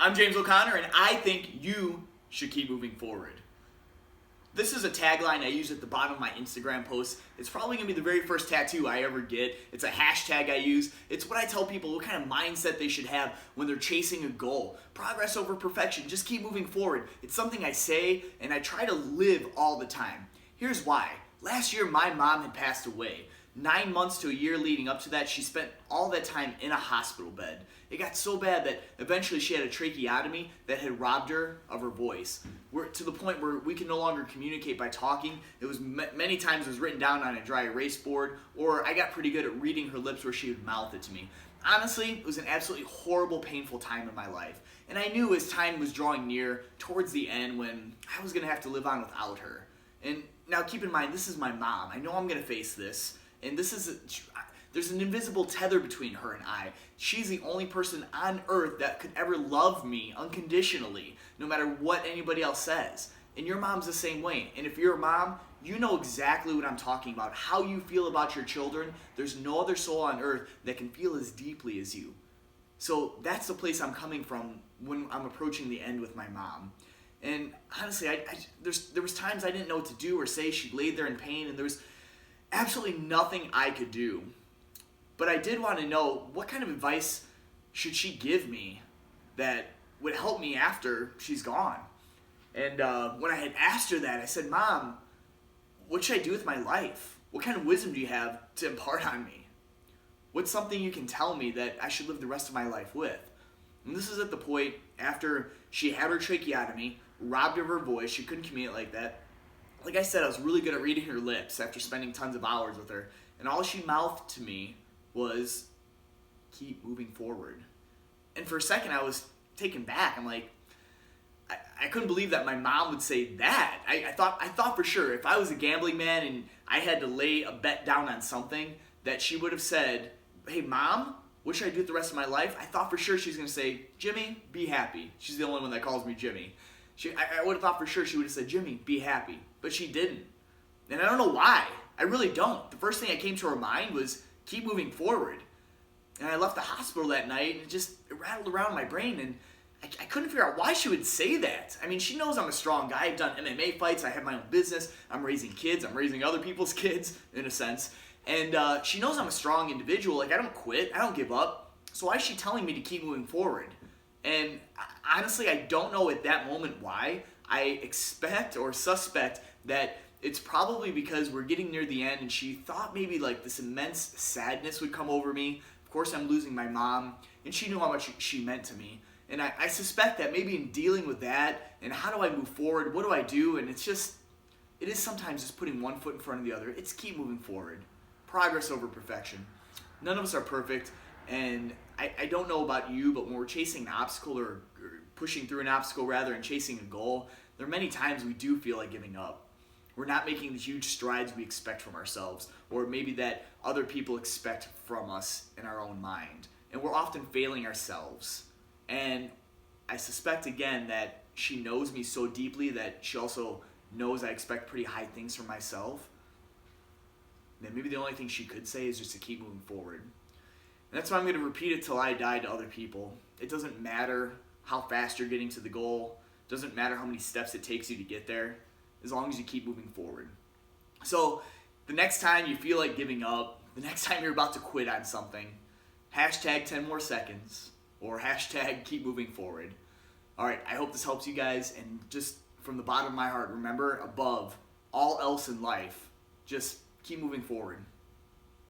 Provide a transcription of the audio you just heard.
I'm James O'Connor, and I think you should keep moving forward. This is a tagline I use at the bottom of my Instagram posts. It's probably going to be the very first tattoo I ever get. It's a hashtag I use. It's what I tell people what kind of mindset they should have when they're chasing a goal. Progress over perfection. Just keep moving forward. It's something I say and I try to live all the time. Here's why. Last year, my mom had passed away. 9 months to a year leading up to that, she spent all that time in a hospital bed. It got so bad that eventually she had a tracheotomy that had robbed her of her voice. We're to the point where we can no longer communicate by talking. It was many times it was written down on a dry erase board, or I got pretty good at reading her lips where she would mouth it to me. Honestly, it was an absolutely horrible, painful time in my life. And I knew as time was drawing near towards the end when I was going to have to live on without her. And now keep in mind, this is my mom. I know I'm going to face this. And there's an invisible tether between her and I. She's the only person on earth that could ever love me unconditionally, no matter what anybody else says. And your mom's the same way. And if you're a mom, you know exactly what I'm talking about. How you feel about your children, there's no other soul on earth that can feel as deeply as you. So that's the place I'm coming from when I'm approaching the end with my mom. And honestly, there was times I didn't know what to do or say. She laid there in pain, and there was absolutely nothing I could do. But I did want to know, what kind of advice should she give me that would help me after she's gone? And when I had asked her that, I said, Mom, what should I do with my life? What kind of wisdom do you have to impart on me? What's something you can tell me that I should live the rest of my life with? And this is at the point after she had her tracheotomy, robbed her of her voice. She couldn't communicate like that. Like I said, I was really good at reading her lips after spending tons of hours with her. And all she mouthed to me was, keep moving forward. And for a second, I was taken back. I'm like, I couldn't believe that my mom would say that. I thought for sure, if I was a gambling man and I had to lay a bet down on something, that she would have said, hey, Mom, what should I do with the rest of my life? I thought for sure she was going to say, Jimmy, be happy. She's the only one that calls me Jimmy. I would have thought for sure she would have said, Jimmy, be happy. But she didn't. And I don't know why. I really don't. The first thing that came to her mind was, keep moving forward. And I left the hospital that night, and it rattled around my brain, and I couldn't figure out why she would say that. I mean, she knows I'm a strong guy. I've done MMA fights. I have my own business. I'm raising kids. I'm raising other people's kids, in a sense. And she knows I'm a strong individual. Like, I don't quit. I don't give up. So why is she telling me to keep moving forward? And honestly, I don't know at that moment why. I expect or suspect that it's probably because we're getting near the end and she thought maybe like this immense sadness would come over me. Of course, I'm losing my mom, and she knew how much she meant to me. And I suspect that maybe in dealing with that and how do I move forward, what do I do? And it is sometimes just putting one foot in front of the other. It's keep moving forward. Progress over perfection. None of us are perfect, and I don't know about you, but when we're chasing an obstacle or pushing through an obstacle rather and chasing a goal, there are many times we do feel like giving up. We're not making the huge strides we expect from ourselves, or maybe that other people expect from us in our own mind. And we're often failing ourselves. And I suspect, again, that she knows me so deeply that she also knows I expect pretty high things from myself. And maybe the only thing she could say is just to keep moving forward. And that's why I'm going to repeat it till I die to other people. It doesn't matter how fast you're getting to the goal. It doesn't matter how many steps it takes you to get there, as long as you keep moving forward. So the next time you feel like giving up, the next time you're about to quit on something, hashtag 10 more seconds, or hashtag keep moving forward. All right, I hope this helps you guys, and just from the bottom of my heart, remember, above all else in life, just keep moving forward.